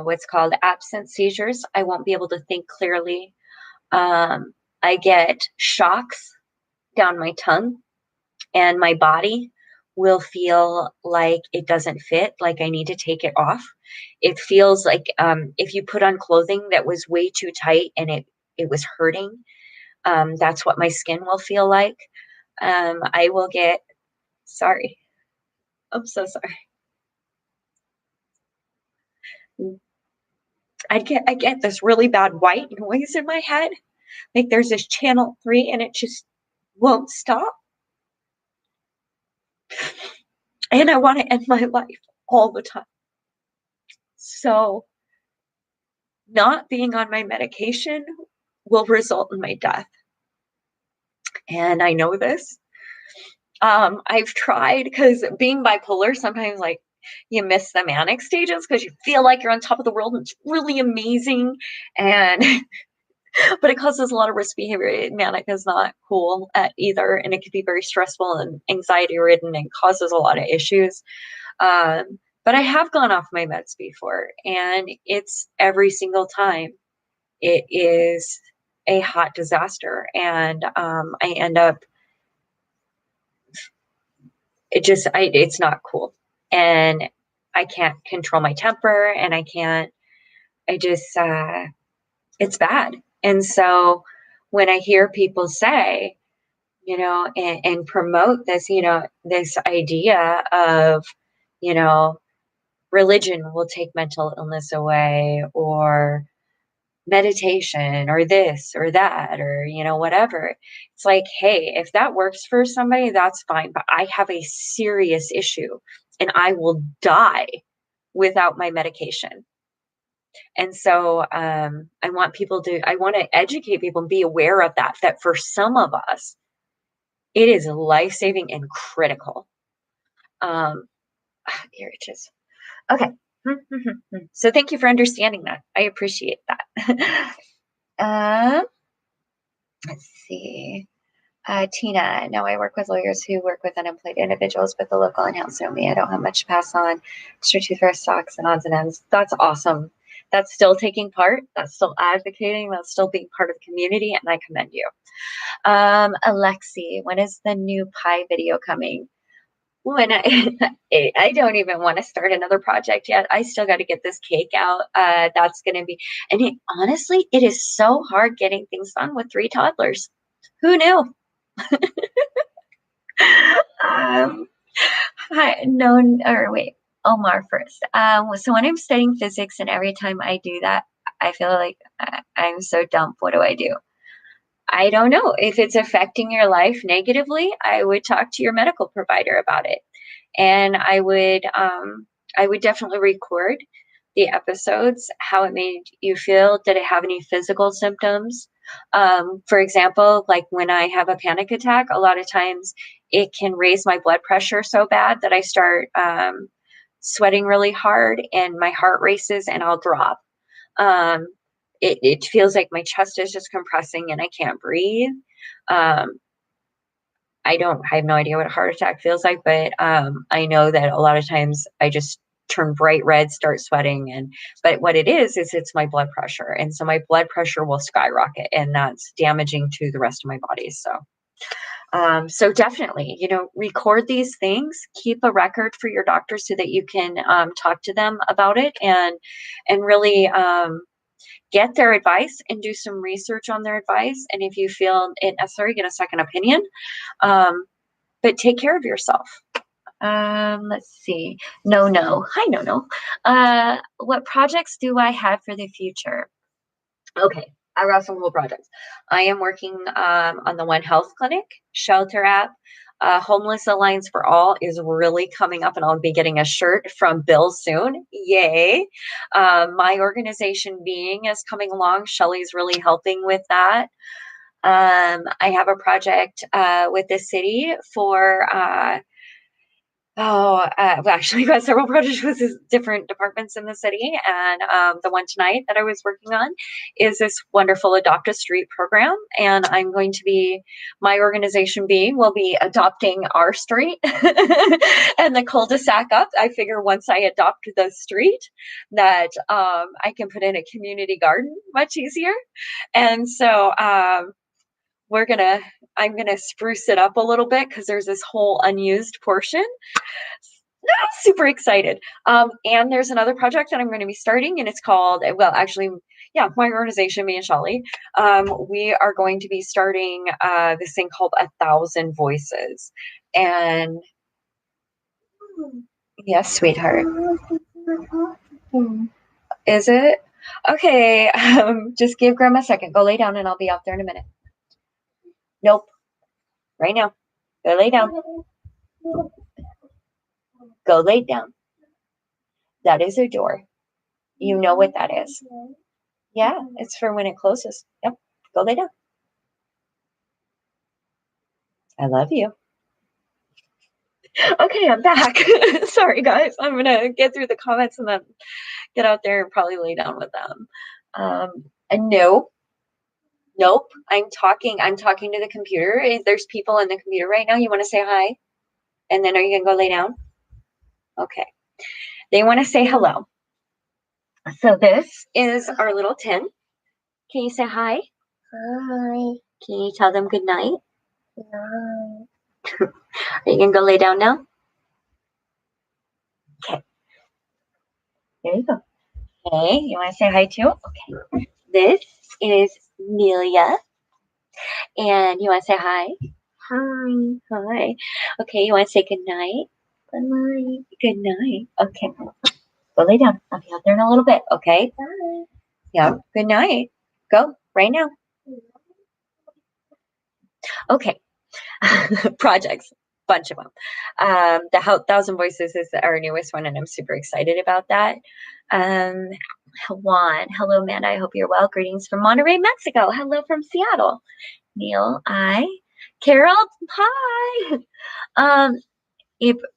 what's called absent seizures. I won't be able to think clearly. I get shocks down my tongue, and my body will feel like it doesn't fit, like I need to take it off. It feels like if you put on clothing that was way too tight and it was hurting, that's what my skin will feel like. I will get, sorry, I'm so sorry. I get this really bad white noise in my head. Like there's this channel 3 and it just won't stop. and I want to end my life all the time. So not being on my medication will result in my death. And I know this. I've tried because being bipolar, sometimes like you miss the manic stages because you feel like you're on top of the world and it's really amazing. And but it causes a lot of risk behavior. Manic is not cool at either, and it can be very stressful and anxiety ridden and causes a lot of issues. But I have gone off my meds before, and it's every single time it is a hot disaster. And I end up, it's not cool. And I can't control my temper, and I just, it's bad. And so when I hear people say, and promote this, this idea of, you know, religion will take mental illness away, or meditation, or this or that, or, whatever. It's like, hey, if that works for somebody, that's fine. But I have a serious issue and I will die without my medication. And so I want to educate people and be aware of that for some of us, it is life saving and critical. Um, Here it is. Okay. So thank you for understanding that. I appreciate that. um, let's see. Tina, no, I work with lawyers who work with unemployed individuals, but the local in-house know me. I don't have much to pass on. Extra toothbrush stocks and odds and ends. That's awesome. That's still taking part. That's still advocating. That's still being part of the community, and I commend you. Alexi, when is the new pie video coming? When I don't even want to start another project yet. I still got to get this cake out. That's going to be, and honestly, it is so hard getting things done with 3 toddlers. Who knew? um, Hi, no, or wait, Omar first. So when I'm studying physics, and every time I do that, I feel like I'm so dumb. What do I do? I don't know. If it's affecting your life negatively, I would talk to your medical provider about it. And I would definitely record the episodes, how it made you feel. Did it have any physical symptoms? For example, like when I have a panic attack, a lot of times it can raise my blood pressure so bad that I start sweating really hard and my heart races and I'll drop. Um, it feels like my chest is just compressing and I can't breathe. Um, I have no idea what a heart attack feels like, but I know that a lot of times I just turn bright red, start sweating, but what it is it's my blood pressure, and so my blood pressure will skyrocket, and that's damaging to the rest of my body. So definitely, record these things, keep a record for your doctor so that you can talk to them about it, and really get their advice and do some research on their advice. And if you feel it necessary, get a second opinion. But take care of yourself. Let's see. No. Hi, no. What projects do I have for the future? Okay, I got some cool projects. I am working on the One Health Clinic Shelter app. Homeless Alliance for All is really coming up, and I'll be getting a shirt from Bill soon. Yay! My organization Being is coming along. Shelly's really helping with that. I have a project with the city for well, actually, we've got several projects with different departments in the city, and the one tonight that I was working on is this wonderful Adopt a Street program, and my organization Being will be adopting our street and the cul-de-sac up. I figure once I adopt the street, that I can put in a community garden much easier, and so I'm gonna spruce it up a little bit because there's this whole unused portion. Super excited. And there's another project that I'm going to be starting, and it's called, well, actually, yeah, my organization, me and Shelly, we are going to be starting this thing called 1,000 Voices. And yes, sweetheart. Is it? Okay. Just give Grandma a second. Go lay down and I'll be out there in a minute. Nope. Right now. Go lay down. Go lay down. That is a door. You know what that is. Yeah, it's for when it closes. Yep. Go lay down. I love you. Okay, I'm back. Sorry, guys. I'm going to get through the comments and then get out there and probably lay down with them. And no, nope. I'm talking to the computer. There's people in the computer right now. You want to say hi? And then are you going to go lay down? Okay. They want to say hello. So this is our little tin. Can you say hi? Hi. Can you tell them good night? Good night. Are you going to go lay down now? Okay. There you go. Okay. You want to say hi too? Okay. This is Nelia. And you want to say hi? Hi. Hi. Okay. You want to say good night? Good night. Good night. Okay. Go lay down. I'll be out there in a little bit. Okay. Bye. Yeah. Good night. Go right now. Okay. Projects. Bunch of them. The Thousand Voices is our newest one, and I'm super excited about that. Juan. Hello, Manda. I hope you're well. Greetings from Monterrey, Mexico. Hello from Seattle. Neil. I. Carol. Hi.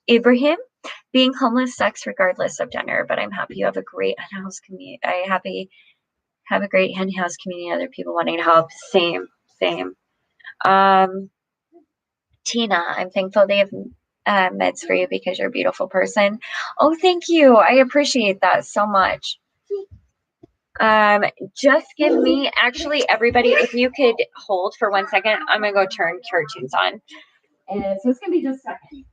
Ibrahim. Being homeless sucks regardless of gender, but I'm happy you have a great in-house community. Have a great in-house community. Other people wanting to help. Same. Tina, I'm thankful they have meds for you because you're a beautiful person. Oh, thank you. I appreciate that so much. Just give me, actually, everybody, if you could hold for 1 second, I'm going to go turn cartoons on. And so it's going to be just a second.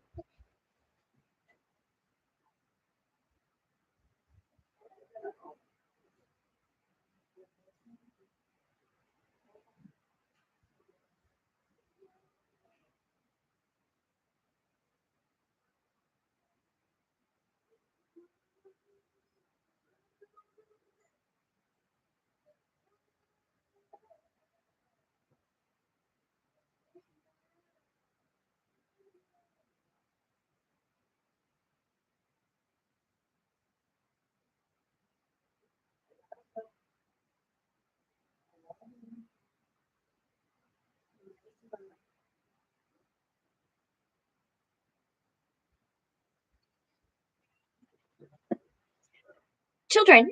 Children.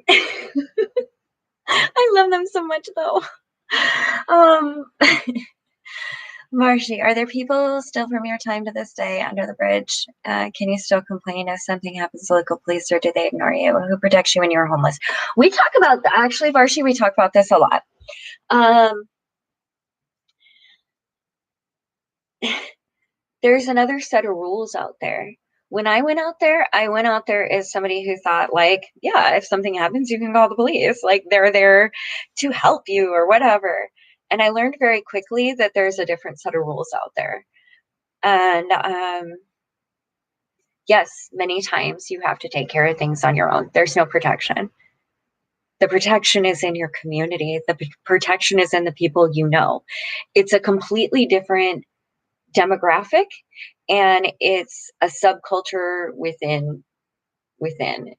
I love them so much, though. Marshy, are there people still from your time to this day under the bridge? Can you still complain if something happens to local police, or do they ignore you? Who protects you when you're homeless? We talk about that. Actually, Marshy, we talk about this a lot. There's another set of rules out there. When I went out there as somebody who thought, like, yeah, if something happens, you can call the police. Like, they're there to help you or whatever. And I learned very quickly that there's a different set of rules out there. And yes, many times you have to take care of things on your own. There's no protection. The protection is in your community. The protection is in the people you know. It's a completely different demographic, and it's a subculture within.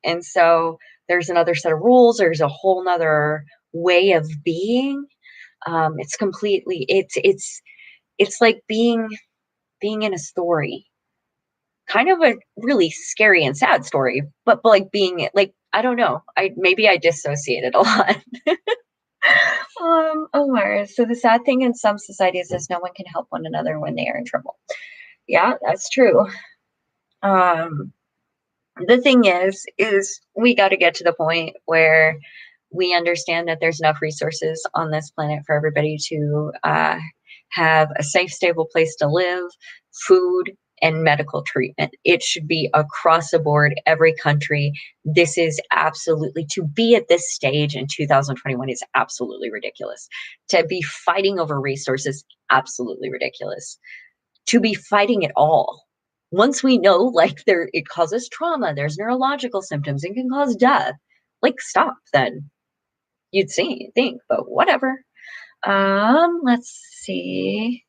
And so there's another set of rules. There's a whole nother way of being. It's like being in a story, kind of a really scary and sad story, but like being like, I don't know. Maybe I dissociated a lot. Omar, so the sad thing in some societies is no one can help one another when they are in trouble. Yeah, that's true. The thing is we got to get to the point where we understand that there's enough resources on this planet for everybody to have a safe, stable place to live, food, and medical treatment. It should be across the board, every country. This is absolutely, to be at this stage in 2021 is absolutely ridiculous. To be fighting over resources, absolutely ridiculous. To be fighting at all. Once we know, like, it causes trauma, there's neurological symptoms, it can cause death. Like, stop then. You'd think, but whatever. Let's see.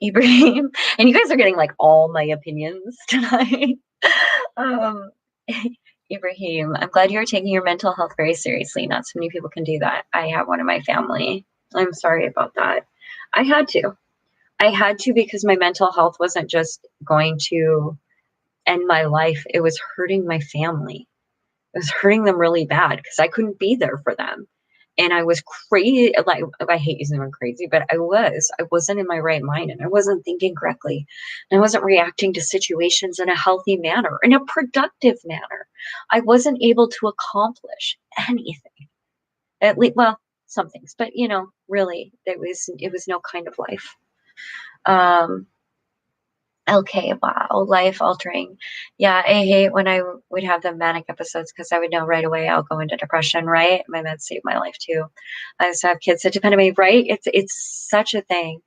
Ibrahim, and you guys are getting like all my opinions tonight. um, Ibrahim, I'm glad you're taking your mental health very seriously. Not so many people can do that. I have one in my family. I'm sorry about that. I had to. I had to because my mental health wasn't just going to end my life, it was hurting my family. It was hurting them really bad because I couldn't be there for them. And I was crazy. Like, I hate using the word crazy, but I wasn't in my right mind, and I wasn't thinking correctly. And I wasn't reacting to situations in a healthy manner, in a productive manner. I wasn't able to accomplish anything. At least, well, some things, but really, it was no kind of life. Um, Okay, wow, life altering. Yeah, I hate when I would have the manic episodes because I would know right away I'll go into depression, right? My meds saved my life too. I also have kids that depend on me, right? It's such a thing.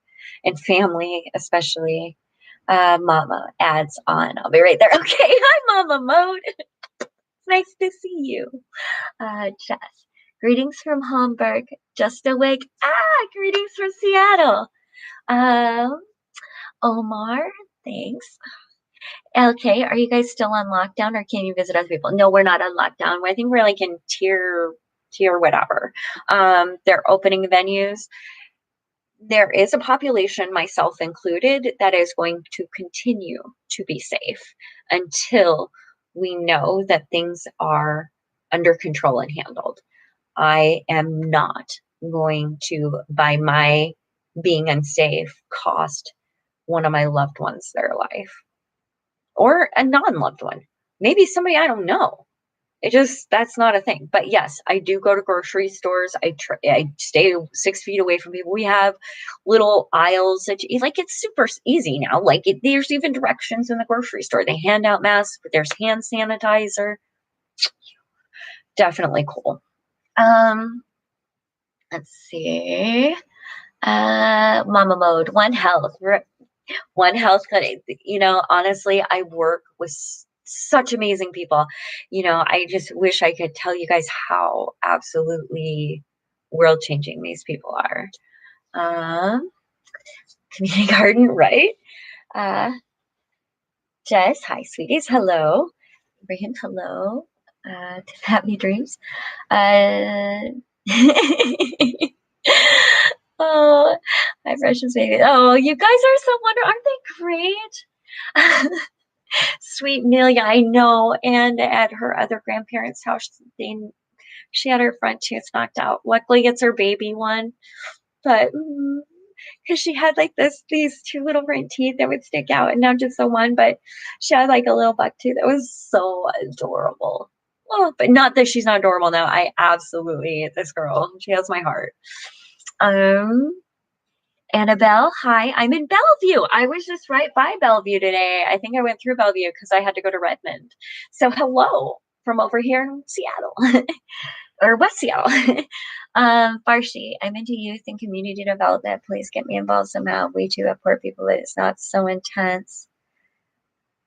And family, especially. Mama adds on. I'll be right there. Okay, hi, Mama Mode. Nice to see you. Jess. Greetings from Hamburg. Just awake. Greetings from Seattle. Um, Omar, thanks. LK, are you guys still on lockdown or can you visit other people? No, we're not on lockdown. I think we're like in tier whatever. They're opening venues. There is a population, myself included, that is going to continue to be safe until we know that things are under control and handled. I am not going to, by my being unsafe, cost one of my loved ones their life or a non-loved one. Maybe somebody I don't know. That's not a thing. But yes, I do go to grocery stores. I stay 6 feet away from people. We have little aisles that like, it's super easy now. Like there's even directions in the grocery store. They hand out masks, but there's hand sanitizer. Definitely cool. Let's see. Mama mode, One Health. One Health Clinic. Honestly, I work with such amazing people. I just wish I could tell you guys how absolutely world changing these people are. Community garden, right? Uh, Jess, hi, sweeties. Hello. Ibrahim, hello. Happy dreams. Uh, oh, my precious baby. Oh, you guys are so wonderful. Aren't they great? Sweet Amelia, I know. And at her other grandparents' house, she had her front tooth knocked out. Luckily, it's her baby one. But because she had like these two little front teeth that would stick out, and now just the one. But she had like a little buck tooth that was so adorable. Oh, but not that she's not adorable now. I absolutely hate this girl. She has my heart. Annabelle, hi. I'm in Bellevue. I was just right by Bellevue today. I think I went through Bellevue because I had to go to Redmond. So hello from over here in Seattle or West Seattle. Farshi, I'm into youth and community development. Please get me involved somehow. We too have poor people, but it's not so intense.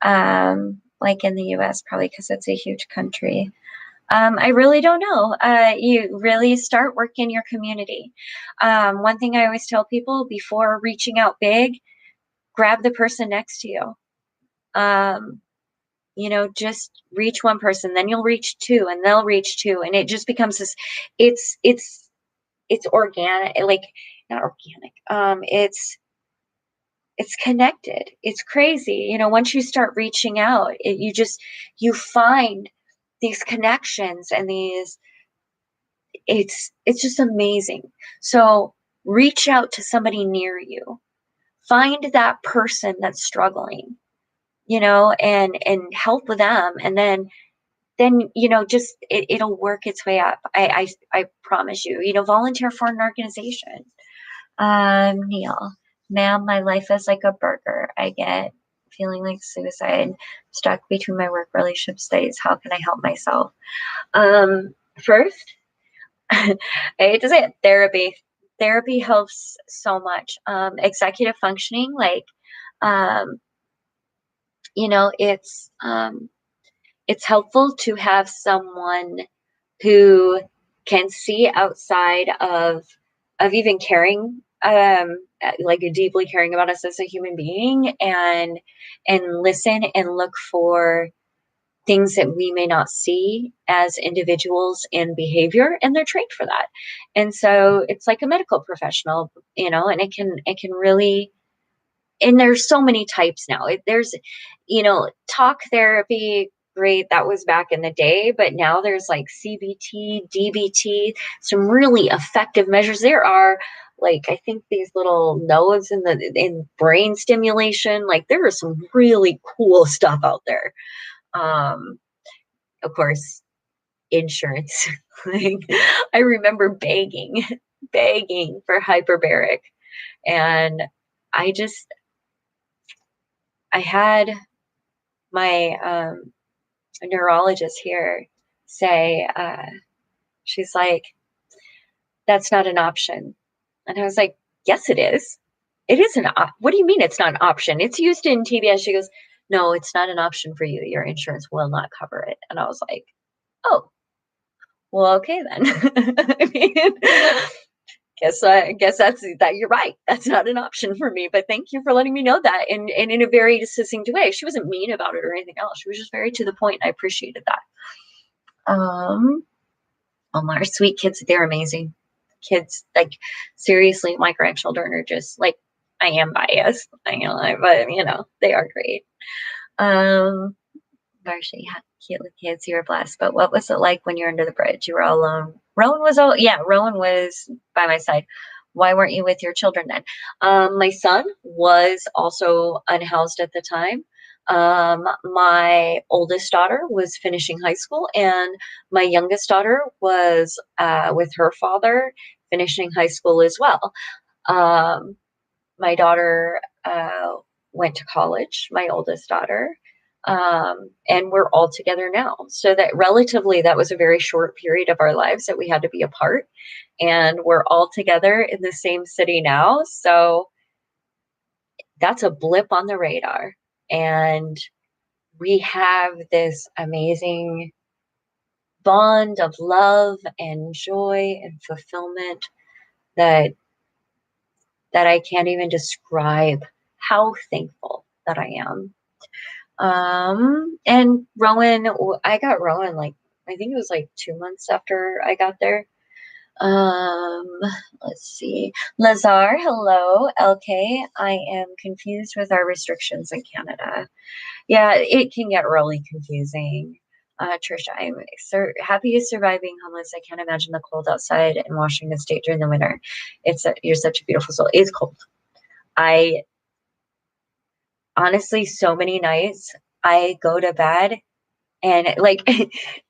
Like in the US, probably because it's a huge country. I really don't know. You really start work in your community. One thing I always tell people before reaching out big, grab the person next to you. Just reach one person, then you'll reach two, and they'll reach two, and it just becomes this. It's organic, like not organic. It's connected. It's crazy. Once you start reaching out, you find these connections and it's just amazing. So reach out to somebody near you. Find that person that's struggling, and help them. And then just it'll work its way up. I promise you. Volunteer for an organization. Neil, ma'am, my life is like a burger. I get feeling like suicide, stuck between my work, relationship, studies. How can I help myself? First, I hate to say it, therapy. Therapy helps so much. Executive functioning, like, it's helpful to have someone who can see outside of even caring like deeply caring about us as a human being, and listen and look for things that we may not see as individuals in behavior, and they're trained for that. And so it's like a medical professional, and it can really, and there's so many types now. There's, talk therapy, great, that was back in the day, but now there's like CBT, DBT, some really effective measures. There are, like, I think these little nodes in brain stimulation. Like, there is some really cool stuff out there. Um, of course, insurance. Like, I remember begging for hyperbaric, and I just I had my neurologist here say, she's like, "That's not an option," and I was like, "Yes, it is. It is what do you mean it's not an option? It's used in TBS." She goes, "No, it's not an option for you. Your insurance will not cover it." And I was like, "Oh, well, okay then." I mean, guess that you're right. That's not an option for me. But thank you for letting me know that, and in a very succinct way. She wasn't mean about it or anything else. She was just very to the point. I appreciated that. Um, our sweet kids, they're amazing. Kids, like, seriously, my grandchildren are just like, I am biased, but they are great. Varsha, yeah, cute with kids, you were blessed. But what was it like when you were under the bridge? You were all alone. Rowan was by my side. Why weren't you with your children then? My son was also unhoused at the time. My oldest daughter was finishing high school, and my youngest daughter was with her father finishing high school as well. Um, my daughter went to college, my oldest daughter, and we're all together now. So that was a very short period of our lives that we had to be apart, and we're all together in the same city now. So that's a blip on the radar. And we have this amazing bond of love and joy and fulfillment that I can't even describe how thankful that I am. And Rowan, I got Rowan, like, I think it was like 2 months after I got there. Um, let's see. Lazar, hello. LK, I am confused with our restrictions in Canada. Yeah, it can get really confusing. Trisha, I'm happy you're surviving homeless. I can't imagine the cold outside in Washington State during the winter. You're such a beautiful soul. It's cold. I honestly, so many nights I go to bed and, like,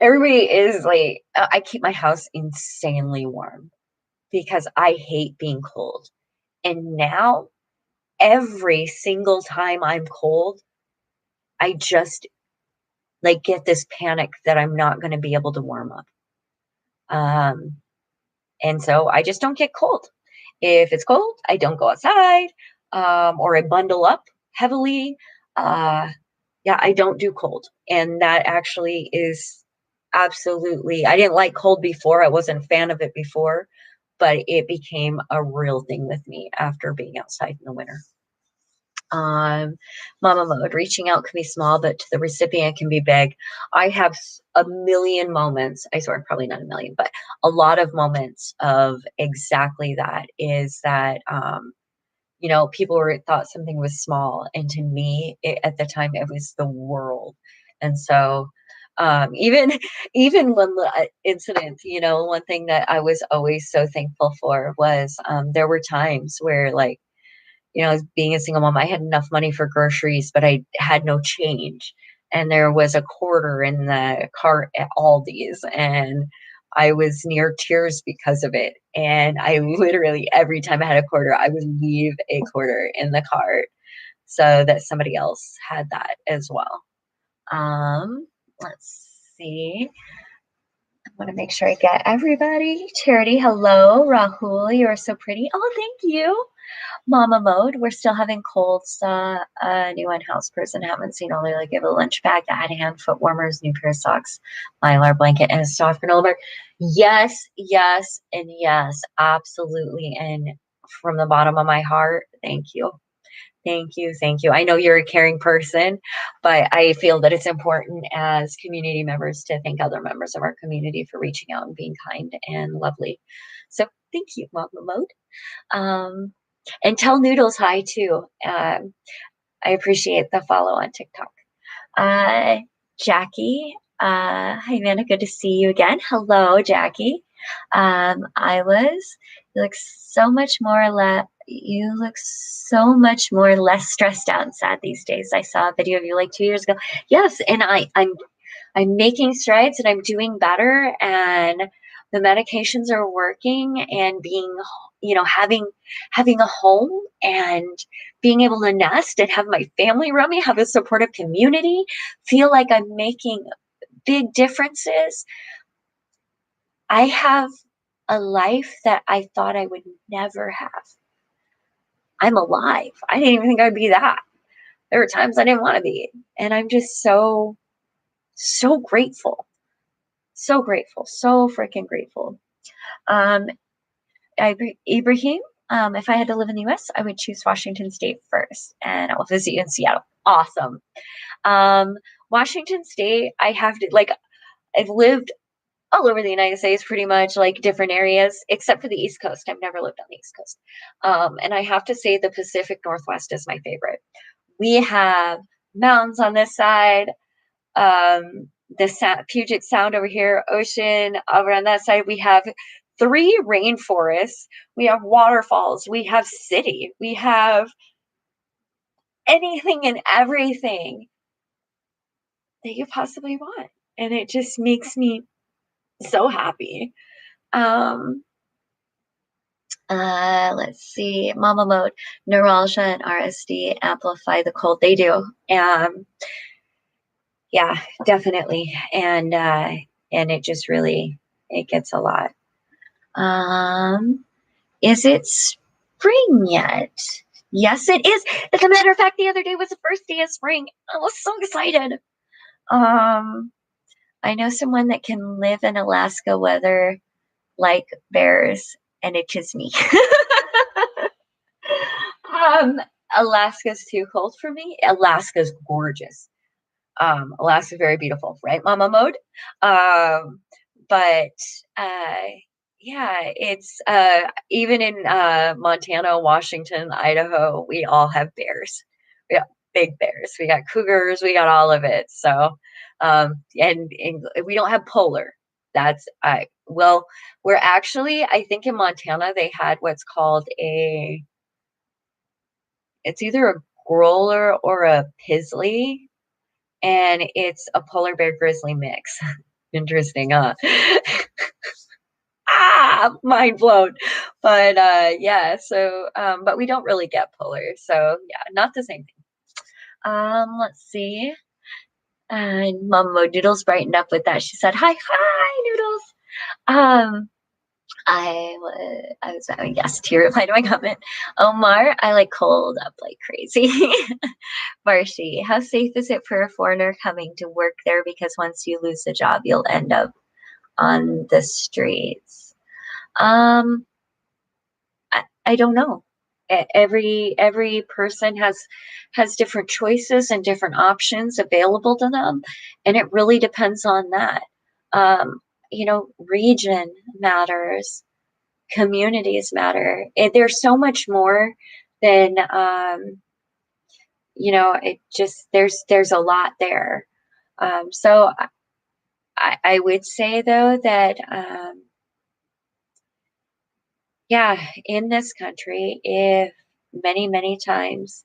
everybody is like, I keep my house insanely warm because I hate being cold. And now every single time I'm cold, I just, like, get this panic that I'm not going to be able to warm up. And so I just don't get cold. If it's cold, I don't go outside, or I bundle up heavily. Yeah, I don't do cold. And that actually is absolutely, I didn't like cold before. I wasn't a fan of it before, but it became a real thing with me after being outside in the winter. Mama mode, reaching out can be small, but to the recipient can be big. I have a million moments. I swear, probably not a million, but a lot of moments of exactly that. Is that, people thought something was small, and to me, at the time, it was the world. And so, even even when the incident, one thing that I was always so thankful for was, there were times where, like, as being a single mom, I had enough money for groceries, but I had no change. And there was a quarter in the cart at Aldi's, and I was near tears because of it. And I literally, every time I had a quarter, I would leave a quarter in the cart so that somebody else had that as well. Let's see. I want to make sure I get everybody. Charity, hello. Rahul, you are so pretty. Oh, thank you. Mama mode, we're still having colds. A new in-house person, haven't seen only like give a lunch bag that had hand, foot warmers, new pair of socks, mylar blanket, and a soft granola bar. Yes, and yes, absolutely. And from the bottom of my heart, thank you. Thank you, thank you. I know you're a caring person, but I feel that it's important as community members to thank other members of our community for reaching out and being kind and lovely. So thank you, Mama Mode. Um, and tell Noodles hi too. I appreciate the follow on TikTok. Uh, Jackie, hi Amanda, good to see you again. Hello, Jackie. I was, you look so much more you look so much more less stressed out and sad these days. I saw a video of you like 2 years ago. Yes, and I'm making strides and I'm doing better, and the medications are working, and being, having a home and being able to nest and have my family around me, have a supportive community, feel like I'm making big differences. I have a life that I thought I would never have. I'm alive. I didn't even think I'd be that. There were times I didn't want to be. And I'm just so, so grateful. So grateful. So freaking grateful. Um, Ibrahim, if I had to live in the US, I would choose Washington State first, and I will visit you in Seattle. Awesome. Um, Washington State, I have to, like, I've lived all over the United States, pretty much, like different areas, except for the East Coast. I've never lived on the East Coast. And I have to say the Pacific Northwest is my favorite. We have mountains on this side, the Puget Sound over here, ocean over on that side. We have 3 rainforests. We have waterfalls. We have city. We have anything and everything that you possibly want. And it just makes me so happy. Let's see. Mama Mode, neuralgia and RSD amplify the cold. They do. Yeah, definitely. And it just really, it gets a lot. Is it spring yet? Yes, it is. As a matter of fact, the other day was the first day of spring. I was so excited. I know someone that can live in Alaska weather like bears, and it is me. Alaska's too cold for me. Alaska's gorgeous. Alaska's very beautiful, right, Mama Mode? But yeah, it's even in Montana, Washington, Idaho, we all have bears. We got big bears. We got cougars. We got all of it. So, and we don't have polar. That's well, we're actually, I think in Montana they had what's called it's either a growler or a pizzly, and it's a polar bear grizzly mix. Interesting, huh? Mind blown. But yeah, but we don't really get polar, so yeah, not the same thing. Let's see. And Mama Doodles brightened up with that. She said, hi, Noodles. I was having yes to reply to my comment. Omar, I like cold up like crazy. Marcy, how safe is it for a foreigner coming to work there? Because once you lose the job, you'll end up on the streets. I don't know. Every person has different choices and different options available to them, and it really depends on that. Um, region matters, communities matter. There's so much more than it just there's a lot there. So I would say though that yeah, in this country, if many times,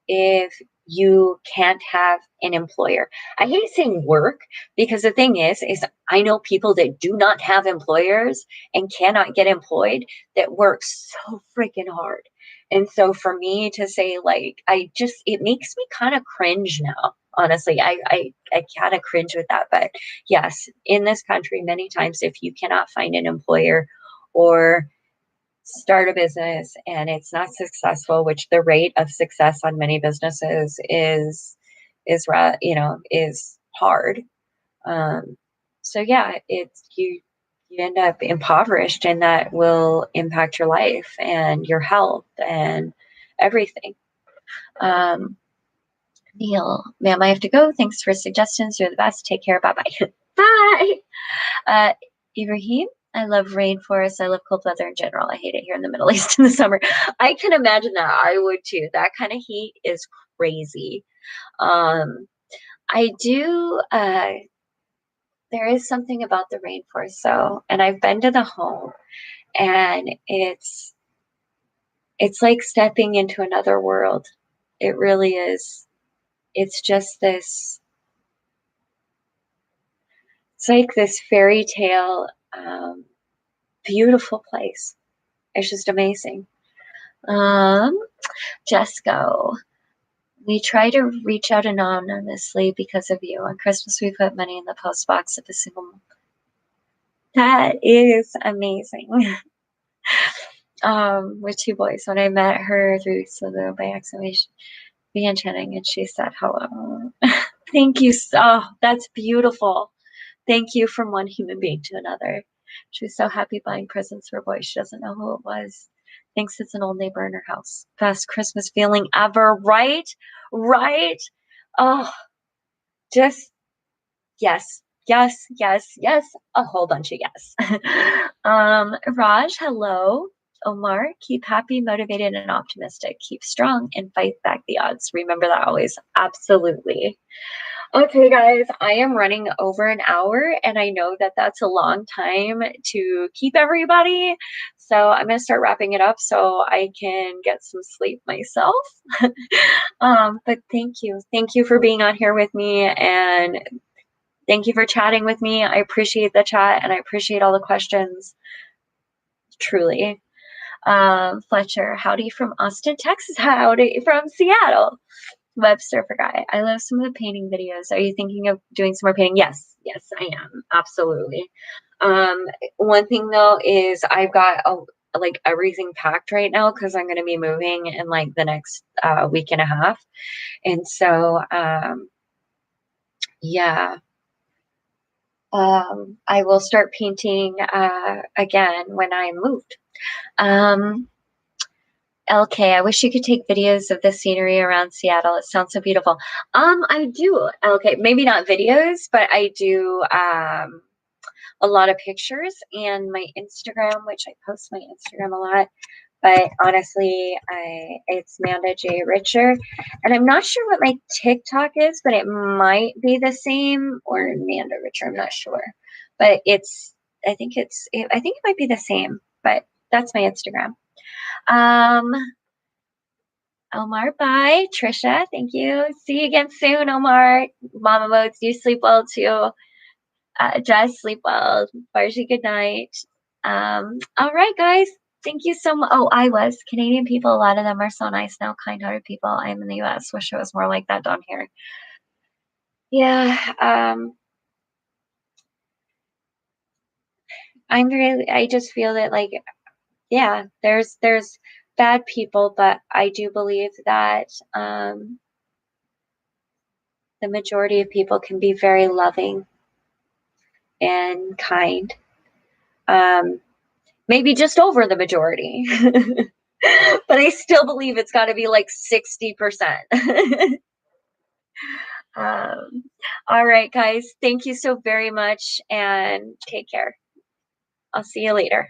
if you can't have an employer, I hate saying work, because the thing is I know people that do not have employers and cannot get employed that work so freaking hard. And so for me to say, like, it makes me kind of cringe now. Honestly, I kind of cringe with that. But yes, in this country, many times, if you cannot find an employer or start a business and it's not successful, which the rate of success on many businesses is hard. So yeah, it's you end up impoverished, and that will impact your life and your health and everything. Um, Neil, ma'am, I have to go. Thanks for suggestions. You're the best. Take care. Bye bye. Bye. Uh, Ibrahim, I love rainforests. I love cold weather in general. I hate it here in the Middle East in the summer. I can imagine that. I would too. That kind of heat is crazy. Um, I do. There is something about the rainforest, though, and I've been to the home, and it's like stepping into another world. It really is. It's just this. It's like this fairy tale, beautiful place. It's just amazing. Um, Jesco, we try to reach out anonymously because of you. On Christmas, we put money in the post box of a single. That is amazing. With two boys. When I met her 3 weeks ago by exclamation, began chatting, and she said hello. Thank you. So that's beautiful. Thank you from one human being to another. She was so happy buying presents for a boy. She doesn't know who it was. Thinks it's an old neighbor in her house. Best Christmas feeling ever, right? Right? Oh, just yes, yes, yes, yes. A whole bunch of yes. Raj, hello. Omar, keep happy, motivated, and optimistic. Keep strong and fight back the odds. Remember that always. Absolutely. Okay, guys, I am running over an hour, and I know that that's a long time to keep everybody. So I'm going to start wrapping it up so I can get some sleep myself. But thank you. Thank you for being on here with me, and thank you for chatting with me. I appreciate the chat, and I appreciate all the questions. Truly. Fletcher, howdy from Austin, Texas. Howdy from Seattle. Web surfer guy. I love some of the painting videos. Are you thinking of doing some more painting? Yes, yes, I am. Absolutely. One thing though is I've got like everything packed right now because I'm going to be moving in like the next week and a half, and so yeah, I will start painting again when I moved. Um, LK, I wish you could take videos of the scenery around Seattle. It sounds so beautiful. I do, LK, maybe not videos, but I do a lot of pictures, and my Instagram, which I post my Instagram a lot. But honestly, it's Manda J Richer, and I'm not sure what my TikTok is, but it might be the same, or Manda Richer. I'm not sure, but I think it might be the same. But that's my Instagram. Um, Omar, bye. Trisha, thank you. See you again soon, Omar. Mama modes, you sleep well too. Just sleep well. Bargy, good night. All right, guys. Thank you so much. Oh, I was. Canadian people, a lot of them are so nice now, kind-hearted people. I am in the US. Wish it was more like that down here. Yeah. I just feel that like, yeah, there's bad people, but I do believe that the majority of people can be very loving and kind. Maybe just over the majority. But I still believe it's got to be like 60%. All right, guys. Thank you so very much, and take care. I'll see you later.